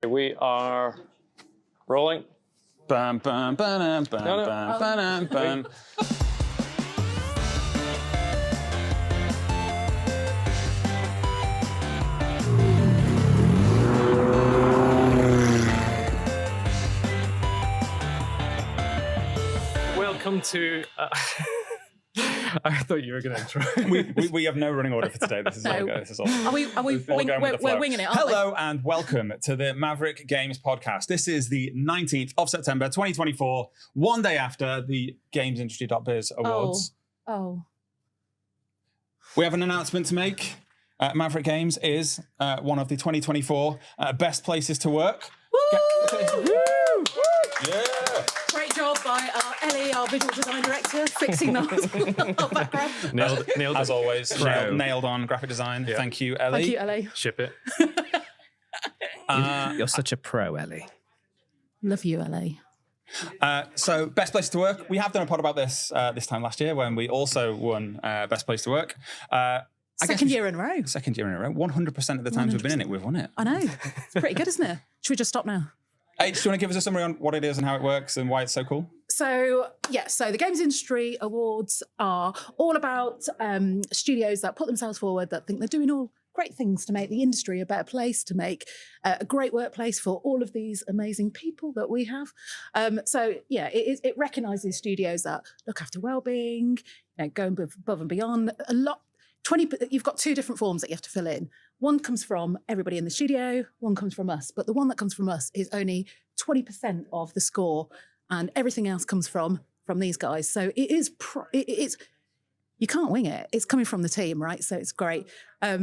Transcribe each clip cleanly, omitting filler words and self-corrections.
We are rolling. Bam, bam, bam, bam, bam, bam, bam. Welcome to. I thought you were going to intro. We have no running order for today. This is all. This is all. We're winging it, aren't Hello and welcome to the Maverick Games podcast. This is the 19th of September 2024, one day after the Games Industry.biz Awards. Oh. We have an announcement to make. Maverick Games is one of the 2024 best places to work. Woo! Yeah. Great job by Ellie, our visual design director, fixing our background. Nailed As it. always, nailed on graphic design. Yeah. Thank you, Ellie. Thank you, Ellie. Ship it. You're such a pro, Ellie. Love you, Ellie. So, best place to work. We have done a pod about this this time last year when we also won best place to work. Second year in a row. Second year in a row. 100% of the times we've been in it, we've won it. I know. It's pretty good, isn't it? Should we just stop now? H, do you want to give us a summary on what it is and how it works and why it's so cool? So the Games Industry Awards are all about studios that put themselves forward, that think they're doing all great things to make the industry a better place, to make a great workplace for all of these amazing people that we have. It recognises studios that look after well-being, going above and beyond. You've got two different forms that you have to fill in. One comes from everybody in the studio, one comes from us. But the one that comes from us is only 20% of the score, and everything else comes from these guys. So it's you can't wing it. It's coming from the team, right? So it's great. A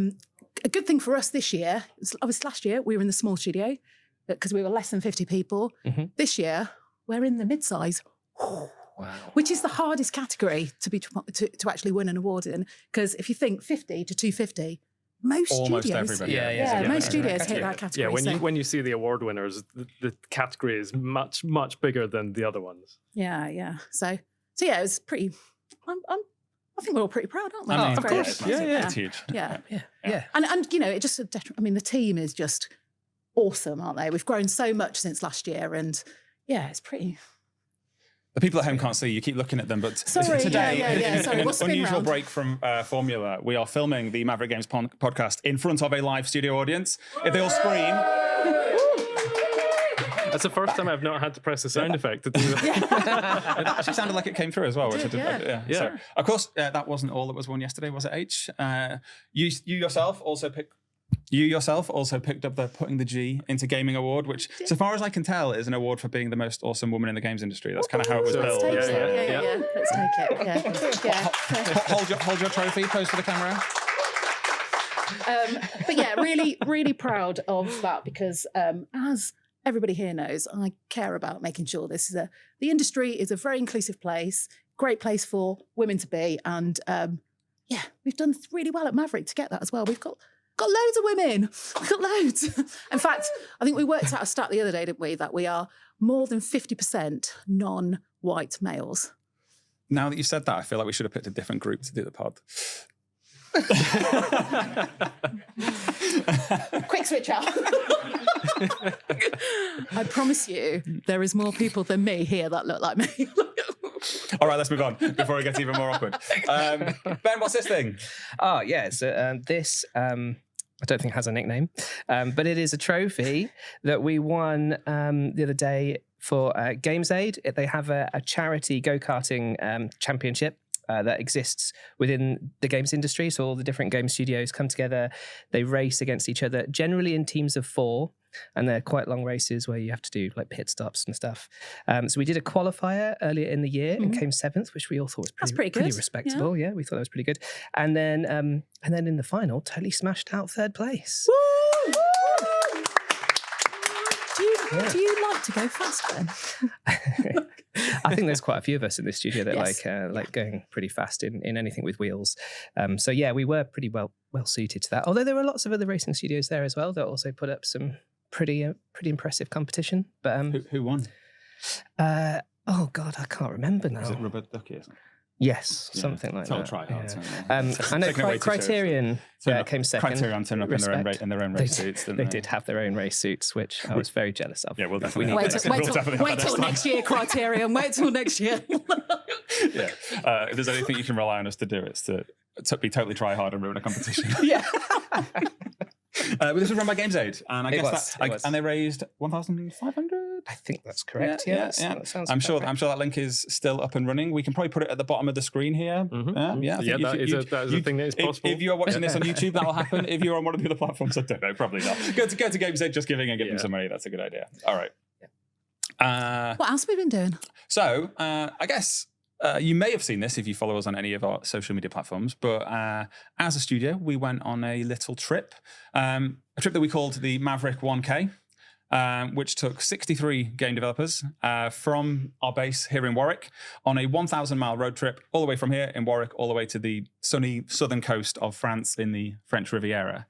good thing for us this year, obviously last year we were in the small studio because we were less than 50 people. Mm-hmm. This year we're in the mid-size. Wow. Which is the hardest category to actually win an award in, because if you think 50 to 250, most Almost studios, everybody. most studios hit that category. Yeah, when you see the award winners, the category is much bigger than the other ones. Yeah. So yeah, it was pretty. I think we're all pretty proud, aren't we? I mean, of course. It's huge. Yeah. And it just. The team is just awesome, aren't they? We've grown so much since last year, and yeah, it's pretty. The people at home can't see. You keep looking at them, but Sorry, today, Sorry, in what's the an big unusual round? break from Formula, we are filming the Maverick Games podcast in front of a live studio audience. If they all scream... That's the first time I've not had to press a sound effect to do that. It actually sounded like it came through as well. Yeah. So, of course, that wasn't all that was won yesterday, was it, H? You yourself also picked up the Putting the G into Gaming award, which, so far as I can tell, is an award for being the most awesome woman in the games industry. That's kind of how it was Let's built. take it. Yeah. Let's take it. Yeah. Hold your trophy, pose for the camera. But yeah, really, really proud of that because as everybody here knows, I care about making sure the industry is a very inclusive place, great place for women to be. And we've done really well at Maverick to get that as well. We've got loads of women. We've got loads. In fact, I think we worked out a stat the other day, didn't we, that we are more than 50% non-white males. Now that you said that, I feel like we should have picked a different group to do the pod. Quick switch out. I promise you, there is more people than me here that look like me. All right, let's move on before it gets even more awkward. Ben, what's this thing? Oh, yeah. So this, I don't think has a nickname, but it is a trophy that we won the other day for Games Aid. They have a charity go-karting championship that exists within the games industry. So all the different game studios come together. They race against each other, generally in teams of 4. And they're quite long races where you have to do like pit stops and stuff. So we did a qualifier earlier in the year and came 7th, which we all thought was pretty respectable. Yeah, we thought that was pretty good. And then in the final, totally smashed out 3rd place. Woo! Do you like to go fast, Ben? I think there's quite a few of us in this studio that Yes. like going pretty fast in anything with wheels. So yeah, we were pretty well suited to that. Although there were lots of other racing studios there as well that also put up some pretty impressive competition. But Who won? oh God, I can't remember now. Was it Rubber Ducky or something? Yes, something like Total that. try hard. I know Taken away too seriously. Criterion came second. Criterion turned up in their own race suits, didn't they? They did have their own race suits, which I was very jealous of. Yeah, we'll definitely Wait have wait till next year, Criterion. Wait till next year. Yeah. If there's anything you can rely on us to do, it's to be totally try hard and ruin a competition. Yeah. But this was run by Games Aid, and It was. and they raised 1,500. I think that's correct. Yeah. Yeah. That sounds I'm sure correct. that link is still up and running. We can probably put it at the bottom of the screen here. Yeah, that is a thing that is possible. If you are watching this on YouTube, that will happen. If you're on one of the other platforms, I don't know, probably not. Go to Games Aid Just Giving and give them some money. That's a good idea. All right. What else have we been doing? So I guess you may have seen this if you follow us on any of our social media platforms, but as a studio, we went on a little trip, a trip that we called the Maverick 1K, which took 63 game developers from our base here in Warwick on a 1,000-mile road trip all the way from here in Warwick all the way to the sunny southern coast of France in the French Riviera,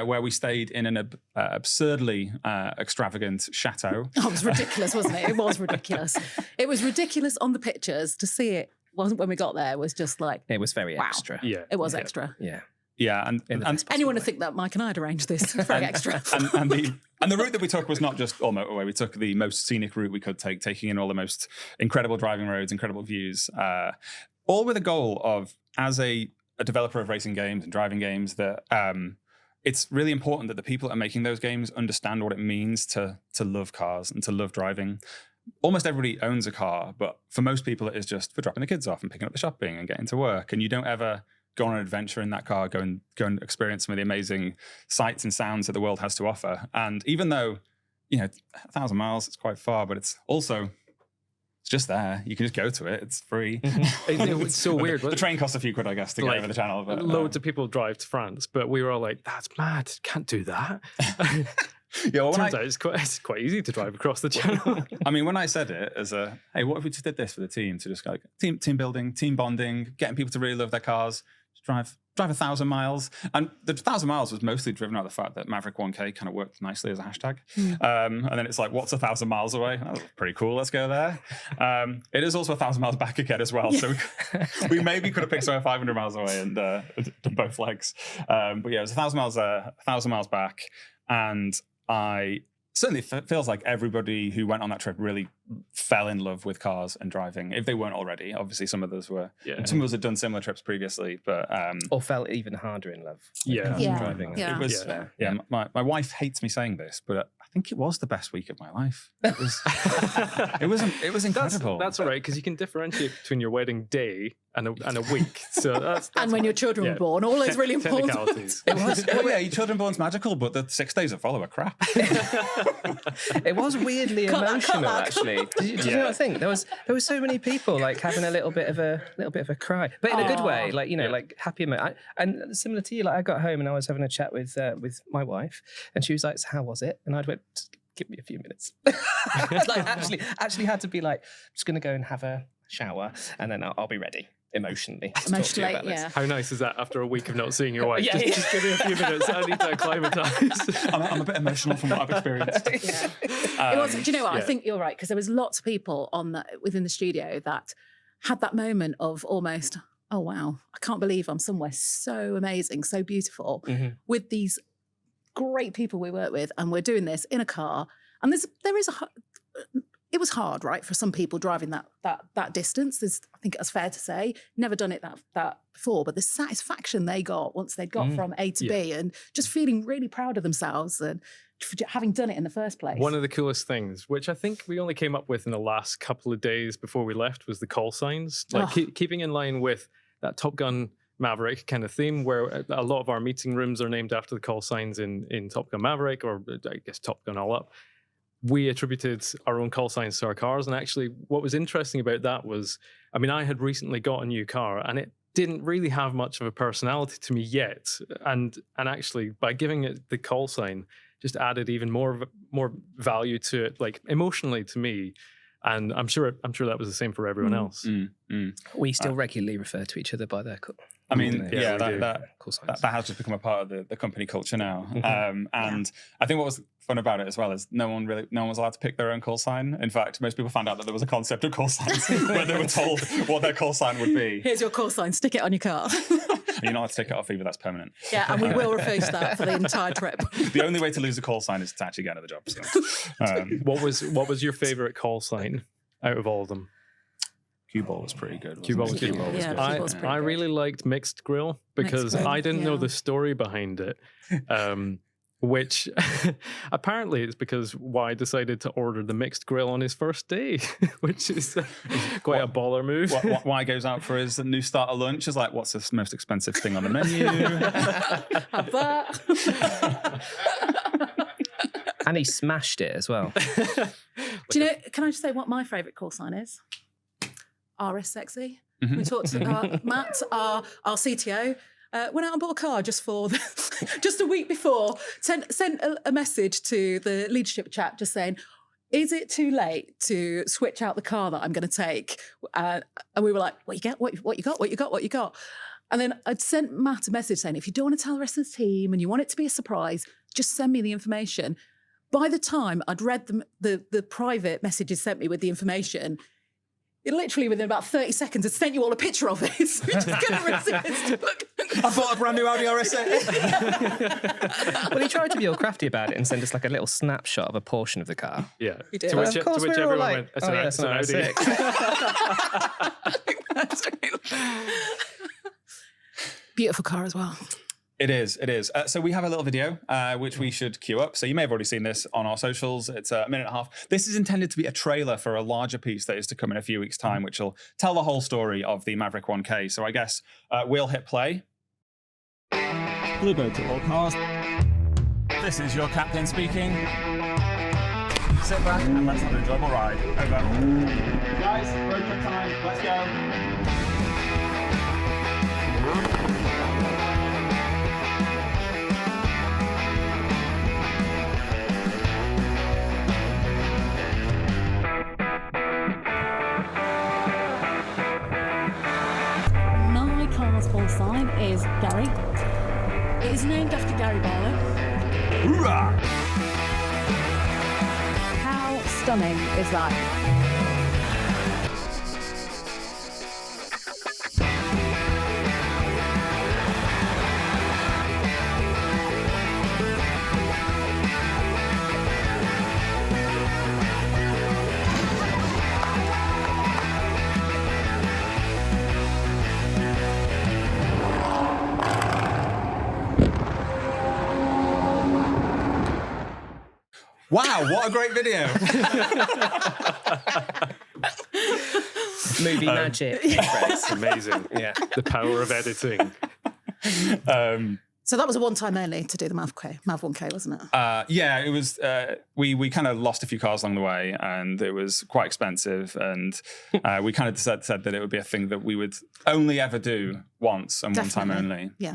where we stayed in an absurdly extravagant chateau. Oh, it was ridiculous, wasn't it? It was ridiculous. It was ridiculous on the pictures. To see it wasn't when we got there. Was just like It was very wow. extra. Yeah, It was extra. Yeah. Yeah, and Anyone would think that Mike and I had arranged this. It's very extra. and the route that we took was not just all motorway. We took the most scenic route we could take, taking in all the most incredible driving roads, incredible views, all with a goal of, as a developer of racing games and driving games, that it's really important that the people that are making those games understand what it means to love cars and to love driving. Almost everybody owns a car, but for most people, it is just for dropping the kids off and picking up the shopping and getting to work. And you don't ever go on an adventure in that car, go and experience some of the amazing sights and sounds that the world has to offer. And even though, 1,000 miles, it's quite far, but it's just there. You can just go to it. It's free. It's so weird. The train costs a few quid, I guess, to get over the channel. But, loads of people drive to France, but we were all like, that's mad. Can't do that. Yeah, well, Turns out it's quite easy to drive across the channel. I mean, when I said it as hey, what if we just did this for the team, to just like team building, team bonding, getting people to really love their cars, just drive 1,000 miles. And the 1,000 miles was mostly driven out of the fact that Maverick 1K kind of worked nicely as a hashtag. And then it's like, what's 1,000 miles away? That's pretty cool. Let's go there. It is also 1,000 miles back again as well. So we maybe could have picked somewhere 500 miles away and done both legs. But yeah, it was 1,000 miles back. And I certainly feels like everybody who went on that trip really fell in love with cars and driving, if they weren't already. Obviously, some of us were. Yeah. Some of us had done similar trips previously, but or fell even harder in love. Driving. Yeah. It was. Yeah. My wife hates me saying this, but I think it was the best week of my life. It was incredible. That's all right, because you can differentiate between your wedding day and a week. So that's and when your children were born, all those really important. It was. Oh yeah, your children born's magical, but the 6 days that follow are crap. It was weirdly emotional, actually. Did you know what I think? There was so many people like having a little bit of a cry, but in a good way, like like happy. And similar to you, like I got home and I was having a chat with my wife, and she was like, "So how was it?" And I went, "Give me a few minutes." Like actually had to be like, "I'm just going to go and have a shower, and then I'll be ready." Emotionally, yeah. How nice is that after a week of not seeing your wife? Just give me a few minutes. I need to acclimatise. I'm a bit emotional from what I've experienced. It was. Do you know what? I think you're right, because there was lots of people within the studio that had that moment of almost, oh wow, I can't believe I'm somewhere so amazing, so beautiful, with these great people we work with, and we're doing this in a car. And it was hard, right, for some people driving that distance. I think it's fair to say, never done it that before, but the satisfaction they got once they'd got from A to B, and just feeling really proud of themselves and having done it in the first place. One of the coolest things, which I think we only came up with in the last couple of days before we left, was the call signs. Like keeping in line with that Top Gun Maverick kind of theme, where a lot of our meeting rooms are named after the call signs in Top Gun Maverick, or I guess Top Gun all up. We attributed our own call signs to our cars. And actually, what was interesting about that was, I mean, I had recently got a new car and it didn't really have much of a personality to me yet. And actually, by giving it the call sign, just added even more value to it, like emotionally to me. And I'm sure that was the same for everyone else. We still regularly refer to each other by their I mean, Yeah, we do. that has just become a part of the company culture now. And I think what was fun about it as well is no one was allowed to pick their own call sign. In fact, most people found out that there was a concept of call signs when they were told what their call sign would be. Here's your call sign, stick it on your car. You're not allowed to take it off either, that's permanent. Yeah, and we will refer to that for the entire trip. The only way to lose a call sign is to actually get another job. So. What was your favorite call sign out of all of them? Cue ball was pretty good. Cue ball was good. Yeah, I, Cue ball's pretty I good. really liked Mixed Grill because Grill, I didn't know yeah. the story behind it. Which apparently it's because Y decided to order the mixed grill on his first day, which is quite a baller move. Why goes out for his new starter lunch is like, what's the most expensive thing on the menu? Have that. And he smashed it as well. Do you know, can I just say what my favourite call sign is? RS Sexy. Mm-hmm. We talked to Matt, our CTO, went out and bought a car just a week before, sent a message to the leadership chat just saying, is it too late to switch out the car that I'm going to take? And we were like, what you got? And then I'd sent Matt a message saying, if you don't want to tell the rest of the team and you want it to be a surprise, just send me the information. By the time I'd read the private messages sent me with the information, it literally within about 30 seconds had sent you all a picture of it. So we just couldn't resist. I bought a brand new Audi RS8. Well, he tried to be all crafty about it and send us like a little snapshot of a portion of the car. Yeah. You did. To which, Of course, to which we were all everyone like, went, it's oh, an yeah, it's an Audi. Beautiful car as well. It is. So we have a little video, which we should queue up. So you may have already seen this on our socials. It's a minute and a half. This is intended to be a trailer for a larger piece that is to come in a few weeks' time, which will tell the whole story of the Maverick 1K. So I guess we'll hit play. Bluebird to all cars. This is your captain speaking. Sit back and let's have an enjoyable ride. Over. Guys, road trip time. Let's go. My car's call sign is Gary. It is named after Gary Barlow. Hoorah! How stunning is that? Wow, what a great video. Movie magic. It's amazing. Yeah. The power of editing. So that was a one-time only to do the Mav 1K, wasn't it? Yeah, it was. We kind of lost a few cars along the way, and it was quite expensive. And we kind of said that it would be a thing that we would only ever do once and Definitely. one time only. Yeah.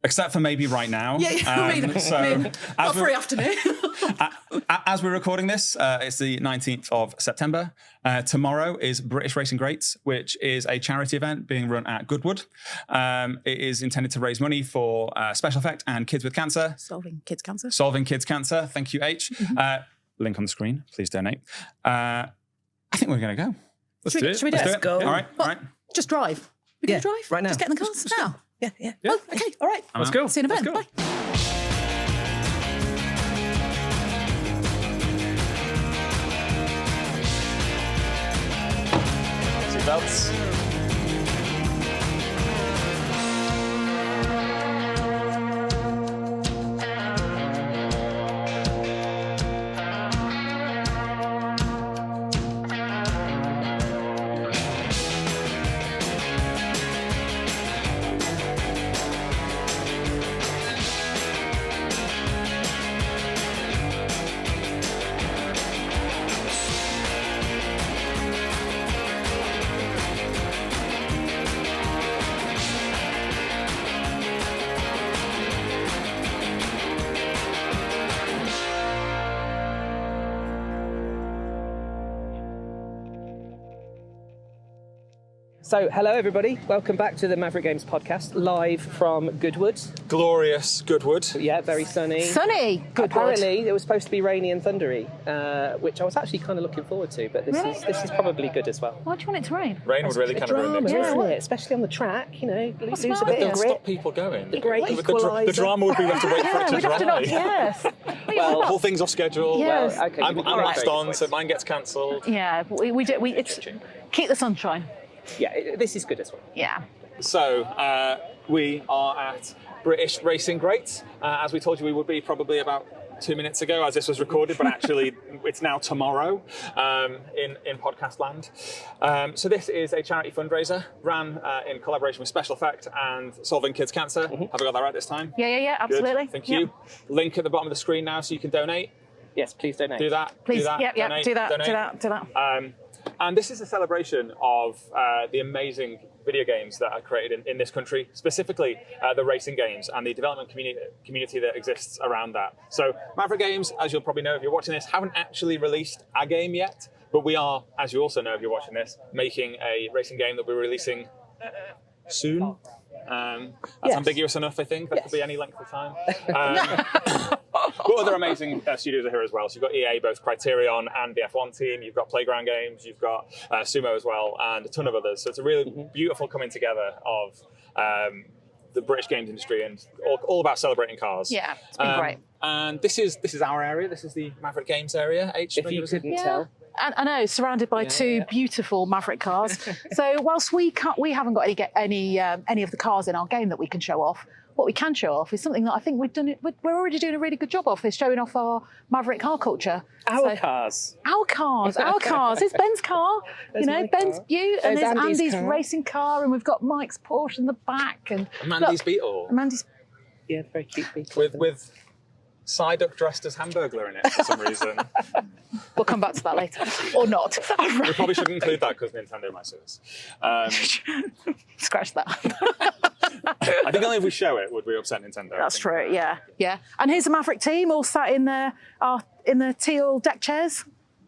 Except for maybe right now. Yeah. I mean, not free afternoon. As we're recording this, it's the 19th of September. Tomorrow is British Racing Greats, which is a charity event being run at Goodwood. It is intended to raise money for Special Effect and Kids with Cancer. Solving kids' cancer. Solving Kids Cancer. Thank you, H. Link on the screen. Please donate. I think we're going to go. Let's do it. Should we do Let's it? do it. go. All right. All right. Just drive. We Yeah, can drive? right now. Just get in the cars now. Yeah. Oh, okay. All right. Let's go. See you in a Let's bit. go. Bye. Seatbelts. So, hello everybody. Welcome back to the Maverick Games podcast, live from Goodwood. Glorious Goodwood. Yeah, very sunny. Sunny. Good. Apparently, it was supposed to be rainy and thundery, which I was actually kind of looking forward to. But this is probably good as well. Why do you want it to rain? Rain would really kind of ruin the Drama, experience. isn't it? Especially on the track, you know, lose a wrong bit They'll of stop grip. people going. The great The equaliser. drama would be we have to wait for it to we'd have to dry. not. Yes. Well, Whole thing's off schedule. Yes. okay, I'm good last on, points. so mine gets cancelled. Yeah. It's keep the sunshine. Yeah, this is good as well. Yeah. So we are at British Racing Great. As we told you we would be probably about 2 minutes ago as this was recorded, but actually it's now tomorrow in podcast land. So this is a charity fundraiser ran in collaboration with Special Effect and Solving Kids Cancer. Have I got that right this time? Yeah. Absolutely. Good. Thank you. Link at the bottom of the screen now so you can donate. Yes, please donate. Do that. Please. Do that. Yeah. Donate, Do that. donate. Do that. And this is a celebration of the amazing video games that are created in this country, specifically the racing games and the development community that exists around that. So Maverick Games, as you'll probably know if you're watching this, haven't actually released a game yet, but we are, as you also know if you're watching this, making a racing game that we're releasing soon. That's Yes. ambiguous enough, I think. That Yes. could be any length of time. But other amazing studios are here as well. So you've got EA, both Criterion and the F1 team. You've got Playground Games. You've got Sumo as well, and a ton of others. So it's a really beautiful coming together of the British games industry and all about celebrating cars. Yeah. It's been great. And this is our area. This is the Maverick Games area. H, If you couldn't tell. I know, surrounded by two beautiful Maverick cars. So whilst we haven't got any of the cars in our game that we can show off, what we can show off is something that I think we're already doing a really good job of, is showing off our Maverick car culture. Our cars. Our cars. It's Ben's car. There's my Ben's car. Butte, and There's there's Andy's Andy's car. racing car, and we've got Mike's Porsche in the back, and Mandy's Beetle. Mandy's. Yeah, very cute people. With Psyduck dressed as Hamburglar in it for some reason. We'll come back to that later, or not. We probably should include that because Nintendo might sue us. Scratch that. I think only if we show it would we upset Nintendo. That's true. Yeah. And here's the Maverick team all sat in their teal deck chairs.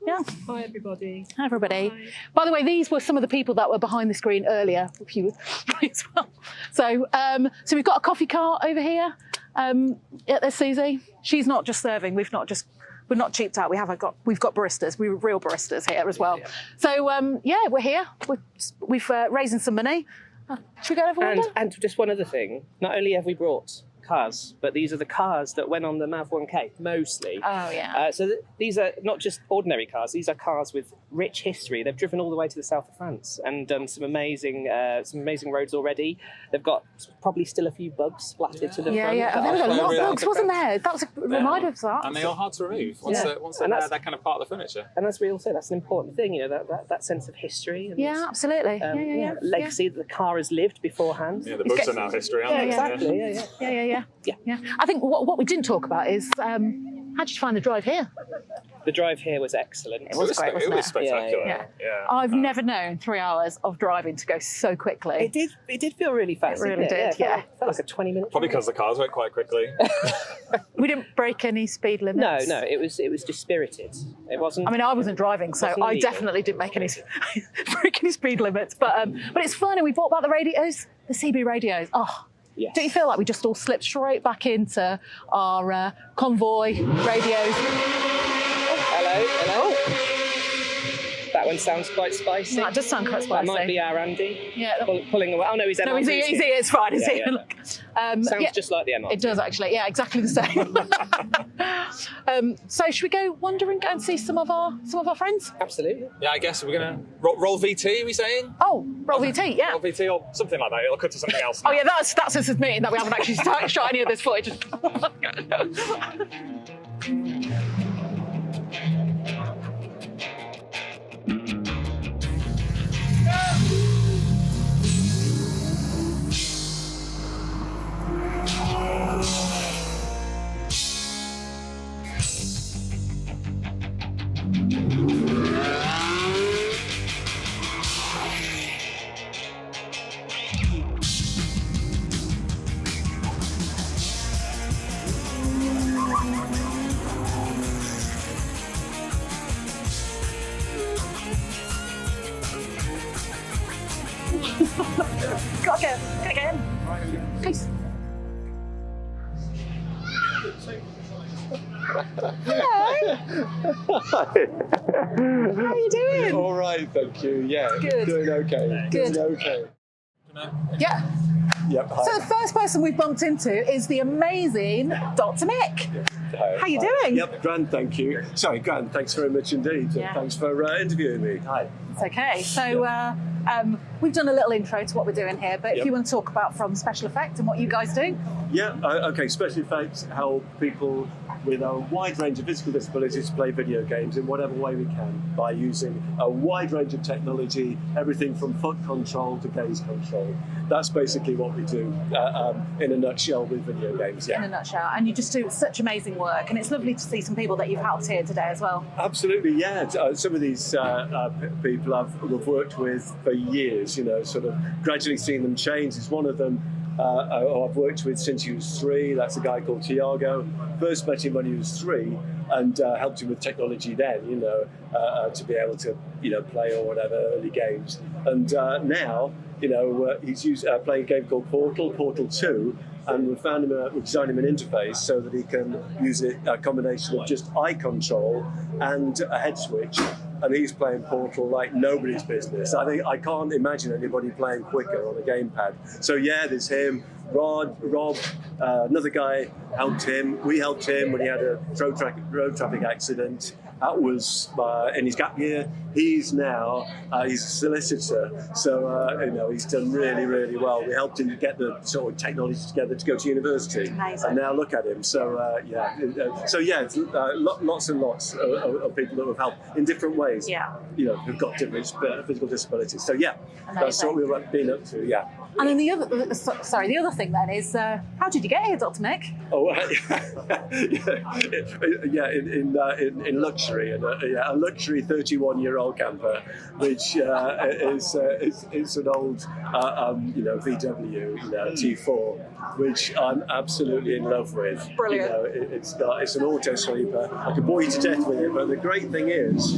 Yeah. Hi, everybody. Hi, everybody. By the way, these were some of the people that were behind the screen earlier. If you as well. So we've got a coffee cart over here. Yeah, there's Susie. She's not just serving. We're not cheaped out. We've got baristas. We're real baristas here as well. So we're here. We've raising some money. Should we go over one? And just one other thing. Not only have we brought cars, but these are the cars that went on the Mav 1K, mostly. Oh, yeah. These are not just ordinary cars. These are cars with rich history. They've driven all the way to the south of France and done some amazing roads already. They've got probably still a few bugs splattered to the front. Yeah. There was a lot of bugs, wasn't there? That was a reminder of that. And they are hard to remove once they're there, they're kind of part of the furniture. And as we all say, that's an important thing, you know, that sense of history. And Yeah, absolutely. legacy that the car has lived beforehand. Yeah, the bugs are now history, aren't they? Exactly, Yeah. I think what we didn't talk about is how did you find the drive here? The drive here was excellent. It was great, wasn't It was it? spectacular. Yeah. Yeah. I've never known 3 hours of driving to go so quickly. It did feel really fast. It really didn't did, yeah. It felt like a 20-minute. Probably because the cars went quite quickly. We didn't break any speed limits. No, it was just spirited. It wasn't. I mean, I wasn't driving, so Wasn't I illegal. definitely didn't make any break any speed limits. But it's fun, and we bought back the radios, the CB radios. Oh. Yes. Don't you feel like we just all slipped straight back into our convoy radios? Hello. That one sounds quite spicy. That does sound quite spicy. That might be our Andy. Yeah. Pulling away. Oh no, he's No, he's it's fine. Is he? Sounds just like the MRT. It does actually. Yeah, exactly the same. So should we go wander and go and see some of our friends? Absolutely. Yeah, I guess we're going to roll VT, are we saying? Oh, roll VT, yeah. Roll VT or something like that. It'll cut to something else. Oh yeah, that's us admitting that we haven't actually shot any of this footage. Gotta get in. Please. Hello. How are you doing? All right, thank you. Yeah, Good. doing okay. Good. Doing okay. Yeah. Yep. Hi. So the first person we've bumped into is the amazing Dr. Mick. Hi. How you Hi. doing? Yep, grand, thank you. Sorry, grand, thanks very much indeed. Yeah. Thanks for interviewing me. Hi. It's okay. So we've done a little intro to what we're doing here, but if Yep. you want to talk about from Special Effect and what you guys do. Yeah, okay, Special Effects help people with a wide range of physical disabilities to play video games in whatever way we can by using a wide range of technology, everything from foot control to gaze control. That's basically what we do in a nutshell with video games, In a nutshell, and you just do such amazing work, and it's lovely to see some people that you've helped here today as well. Absolutely, yeah. Some of these people I've worked with for years, you know, sort of gradually seen them change. It's one of them I've worked with since he was 3. That's a guy called Tiago. First met him when he was 3 and helped him with technology then, you know, to be able to, you know, play or whatever early games. And now, you know, he's playing a game called Portal 2, and we've designed him an interface so that he can use a combination of just eye control and a head switch. And he's playing Portal like nobody's business. I can't imagine anybody playing quicker on a gamepad. So yeah, there's him, Rob, another guy helped him. We helped him when he had a road traffic accident. That was in his gap year. He's now he's a solicitor, so you know, he's done really, really well. We helped him get the sort of technology together to go to university, Amazing. and now look at him. So it's, lots and lots of people that have helped in different ways. Yeah. You know, who've got different physical disabilities. So yeah, that's Amazing. what we've been up to. Yeah. And then the other thing then is, how did you get here, Dr. Mick? Oh, yeah, in luxury, and a luxury 31-year-old camper, which is an old, you know, VW, you know, T4, which I'm absolutely in love with. Brilliant. You know, it's an auto sleeper. I could bore you to death with it, but the great thing is,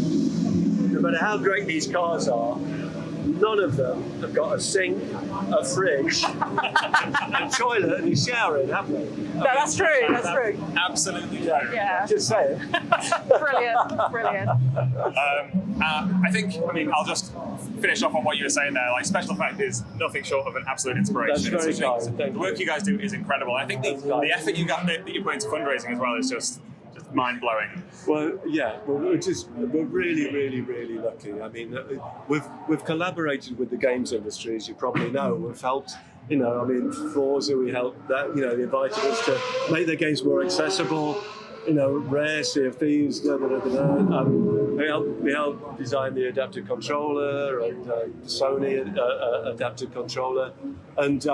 no matter how great these cars are, none of them have got a sink, a fridge, a toilet, and a shower in, have they? No, that's true. That's true. Absolutely true. Yeah. Just saying. Brilliant. I think, I'll just finish off on what you were saying there. Like, Special Effect is nothing short of an absolute inspiration. That's very kind. Thank The work you guys do is incredible. I think the effort that you put into fundraising as well is just mind-blowing. Well, yeah, we're really, really, really lucky. I mean, we've collaborated with the games industry, as you probably know. We've helped, you know, I mean, Forza, we helped that, you know, they invited us to make their games more accessible. You know, Rare, Sea of Thieves, we helped design the adaptive controller and Sony adaptive controller, and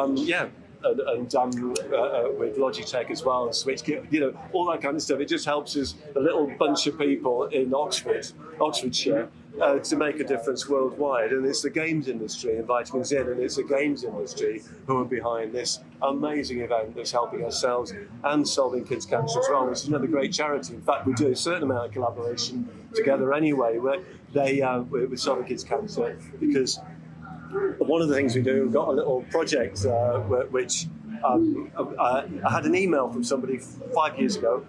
with Logitech as well, and Switch, you know, all that kind of stuff. It just helps us, a little bunch of people in Oxfordshire, to make a difference worldwide. And it's the games industry inviting us in, and it's the games industry who are behind this amazing event that's helping ourselves and solving kids' cancer as well, which is another great charity. In fact, we do a certain amount of collaboration together anyway, where with solving kids' cancer, because one of the things we do, we've got a little project which I had an email from somebody 5 years ago,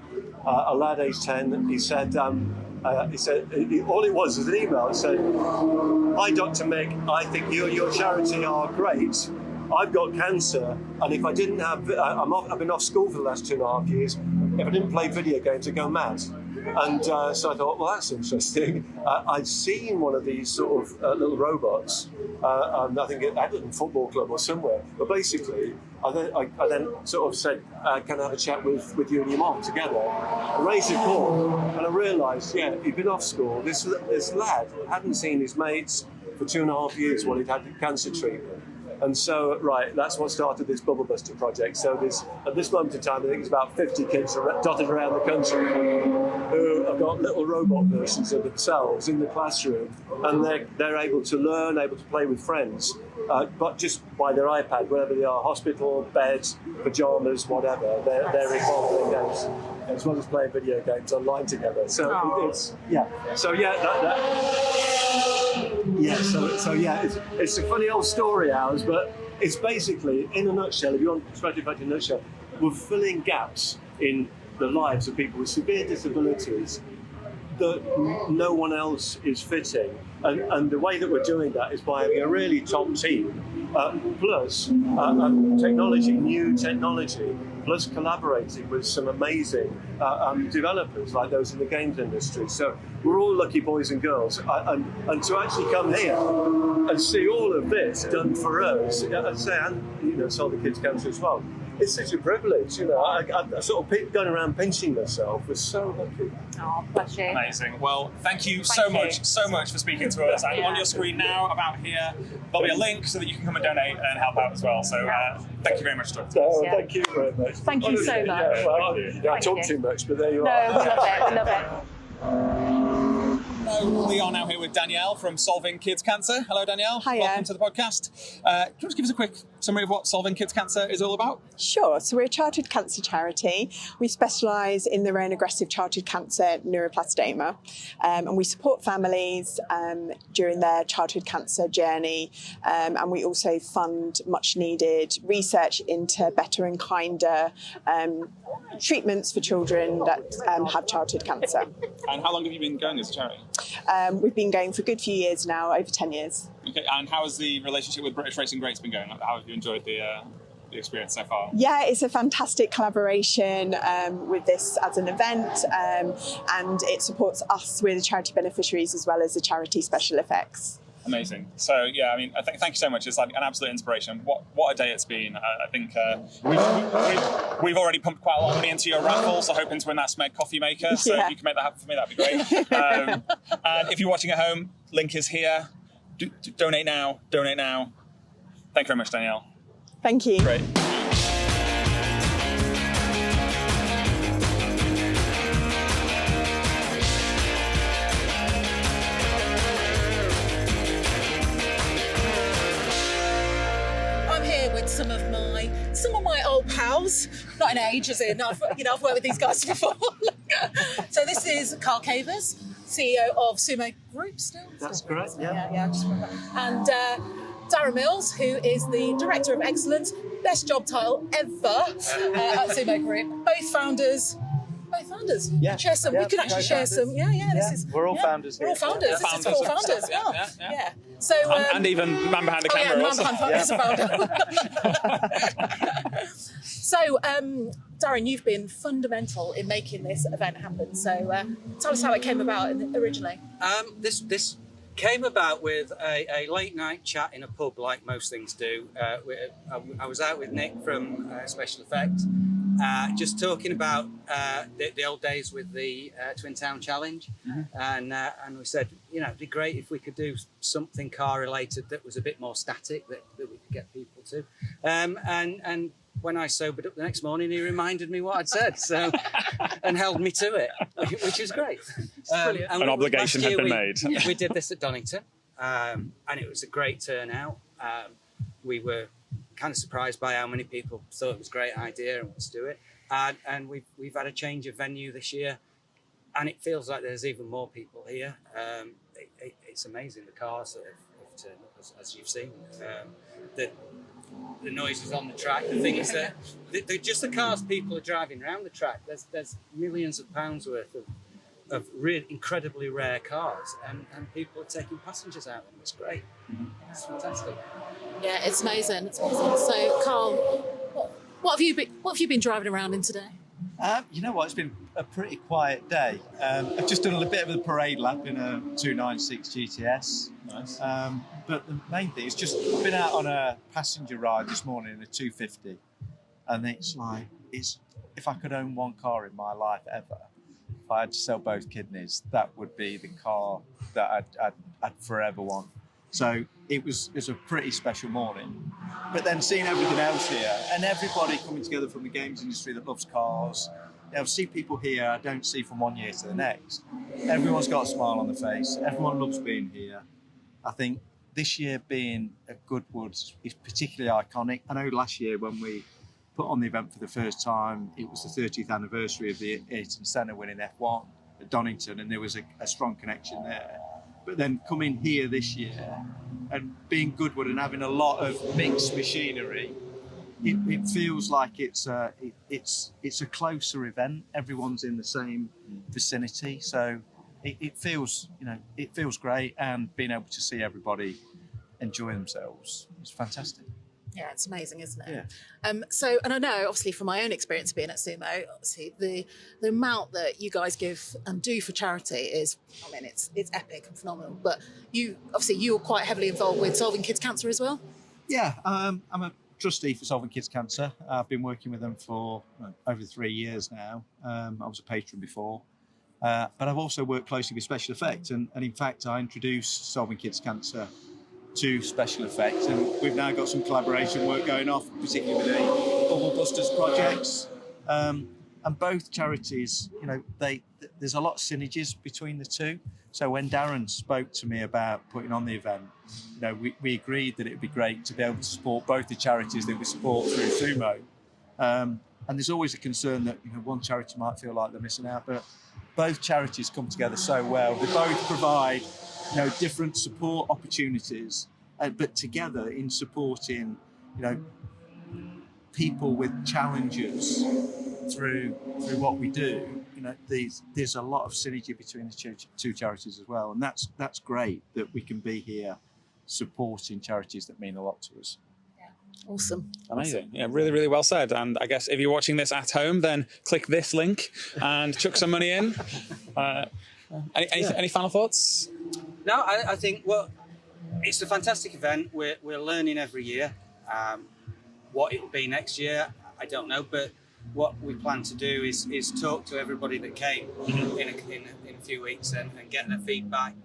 a lad aged 10. He said, all it was an email. It said, "Hi, Dr. Mick, I think you and your charity are great. I've got cancer, and if I didn't have, I've been off school for the last 2.5 years. If I didn't play video games, I'd go mad." And so I thought, well, that's interesting. I'd seen one of these sort of little robots. I think at a football club or somewhere. But basically, I then sort of said, can I have a chat with you and your mom together? I raised a call, and I realised, yeah, he'd been off school. This lad hadn't seen his mates for 2.5 years while he'd had cancer treatment. And so, right, that's what started this Bubble Buster project. So at this moment in time, I think it's about 50 kids dotted around the country who have got little robot versions of themselves in the classroom, and they're able to learn, able to play with friends, but just by their iPad, wherever they are, hospital, bed, pajamas, whatever, they're involved in games. as well as playing video games online together. So Aww. it's So it's a funny old story, ours, but it's basically, in a nutshell, if you want to describe it in a nutshell, we're filling gaps in the lives of people with severe disabilities that no one else is fitting. And the way that we're doing that is by having a really top team, plus new technology, plus collaborating with some amazing developers like those in the games industry. So we're all lucky boys and girls. And to actually come here and see all of this done for us, and Solve the Kids Cancer as well, it's such a privilege. I sort of going around pinching myself. We're so lucky. Oh, bless you. Amazing. Well, thank you so much for speaking to us. And on your screen now, about here, there'll be a link so that you can come and donate and help out as well. So thank you very much, Dr. Thank you very much. Thank you so much. I talk too much, but there you No, are. we love it. Hello, we are now here with Danielle from Solving Kids Cancer. Hello, Danielle. Hiya. Welcome to the podcast. Do you want to give us a quick summary of what Solving Kids Cancer is all about? Sure. So we're a childhood cancer charity. We specialise in the rare and aggressive childhood cancer neuroblastoma, and we support families during their childhood cancer journey, and we also fund much needed research into better and kinder treatments for children that have childhood cancer. And how long have you been going as a charity? We've been going for a good few years now, over 10 years. Okay, and how has the relationship with British Racing Greats been going? How have you enjoyed the experience so far? Yeah, it's a fantastic collaboration with this as an event, and it supports us with charity beneficiaries as well as the charity special effects. Amazing. So yeah, I mean, thank you so much. It's like an absolute inspiration. What a day it's been. I think we've already pumped quite a lot of money into your raffle, so hoping to win that Smeg coffee maker. So if you can make that happen for me, that'd be great. And if you're watching at home, link is here. Donate now. Donate now. Thank you very much, Danielle. Thank you. Great. I'm here with some of my old pals, not in age, as in I've worked with these guys before. So this is Carl Cavers, CEO of Sumo Group. That's correct. Yeah. Yeah. Just remember. And Darren Mills, who is the Director of Excellence, best job title ever at Sumo Group. Both founders. Yeah. Share some. Yeah, We could actually share some. Yeah. This is. We're all founders We're here. all founders. Yeah, This is for all founders. Yeah. So. And even man behind the camera man also. behind is a founder. So, Darren, you've been fundamental in making this event happen. So, tell us how it came about originally. This came about with a late night chat in a pub, like most things do. I was out with Nick from Special Effects, just talking about the old days with the Twin Town Challenge, and we said, it'd be great if we could do something car related that was a bit more static, that we could get people to, and when I sobered up the next morning, he reminded me what I'd said, and held me to it, which is great. An obligation had been made. We did this at Donington, and it was a great turnout. We were kind of surprised by how many people thought it was a great idea and wanted to do it. And we've had a change of venue this year, and it feels like there's even more people here. It's amazing, the cars that have turned up, as you've seen. The noises on the track, the things that just the cars people are driving around the track. There's millions of pounds worth of really incredibly rare cars, and people are taking passengers out of them. It's great. It's fantastic. Yeah, it's amazing. So, Carl, what have you been driving around in today? You know what? It's been a pretty quiet day. I've just done a bit of a parade lap in a 296 GTS. Nice. But the main thing is just I've been out on a passenger ride this morning in a 250, and it's like if I could own one car in my life ever, if I had to sell both kidneys, that would be the car that I'd forever want. So it was a pretty special morning. But then seeing everything else here and everybody coming together from the games industry that loves cars, see people here I don't see from one year to the next. Everyone's got a smile on their face. Everyone loves being here. I think this year being at Goodwood is particularly iconic. I know last year when we put on the event for the first time. It was the 30th anniversary of the Ayrton Senna winning F1 at Donington, and there was a strong connection there. But then coming here this year and being Goodwood and having a lot of mixed machinery, it feels like it's a closer event. Everyone's in the same vicinity, so it feels great, and being able to see everybody enjoy themselves is fantastic. Yeah, it's amazing, isn't it? Yeah. So, and I know, obviously, from my own experience being at Sumo, obviously the amount that you guys give and do for charity is, I mean, it's epic and phenomenal. But you're quite heavily involved with Solving Kids Cancer as well. Yeah, I'm a trustee for Solving Kids Cancer. I've been working with them for over 3 years now. I was a patron before. But I've also worked closely with Special Effects, and in fact, I introduced Solving Kids Cancer to Special Effects, and we've now got some collaboration work going off, particularly with the Bubble Busters projects. And both charities, there's a lot of synergies between the two. So when Darren spoke to me about putting on the event, we agreed that it would be great to be able to support both the charities that we support through Sumo. And there's always a concern that one charity might feel like they're missing out, but both charities come together so well. They both provide different support opportunities, but together in supporting, people with challenges through what we do. There's a lot of synergy between the two charities as well, and that's great that we can be here supporting charities that mean a lot to us. Awesome. Amazing. Yeah, really, really well said. And I guess if you're watching this at home, then click this link and chuck some money in. Any final thoughts? No, I think, it's a fantastic event. We're learning every year. What it will be next year, I don't know. But what we plan to do is talk to everybody that came in a few weeks and get their feedback.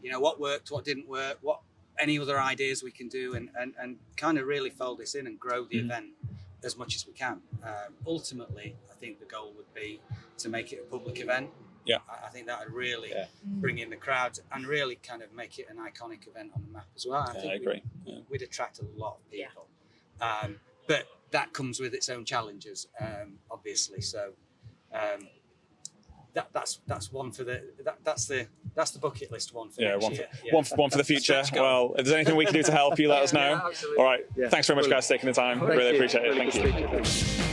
What worked, what didn't work, what any other ideas we can do, and kind of really fold this in and grow the event as much as we can. Ultimately, I think the goal would be to make it a public event. Yeah, I think that would really bring in the crowds and really kind of make it an iconic event on the map as well. I agree. We'd attract a lot of people, but that comes with its own challenges, obviously. So that's one for that's the bucket list one for next year. One for the future. Well, if there's anything we can do to help you, let us know. All right. Yeah. Thanks very much, guys, for taking the time. Really appreciate it. Thank you.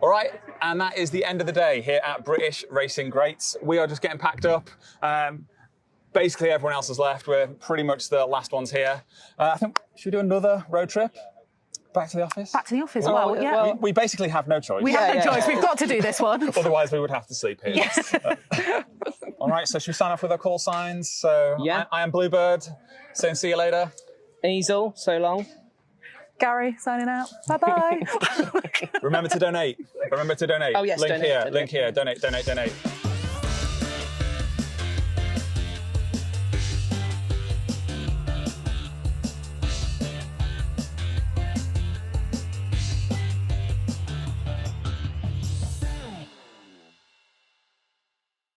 All right, and that is the end of the day here at British Racing Greats. We are just getting packed up. Basically, everyone else has left. We're pretty much the last ones here. I think, should we do another road trip? Back to the office? Back to the office, yeah. We basically have no choice. We have no choice. We've got to do this one. Otherwise, we would have to sleep here. Yes. All right, so should we sign off with our call signs? So I am Bluebird, saying see you later. Easel, so long. Gary, signing out. Bye-bye. Remember to donate. Oh, yes, Link donate. here. Donate.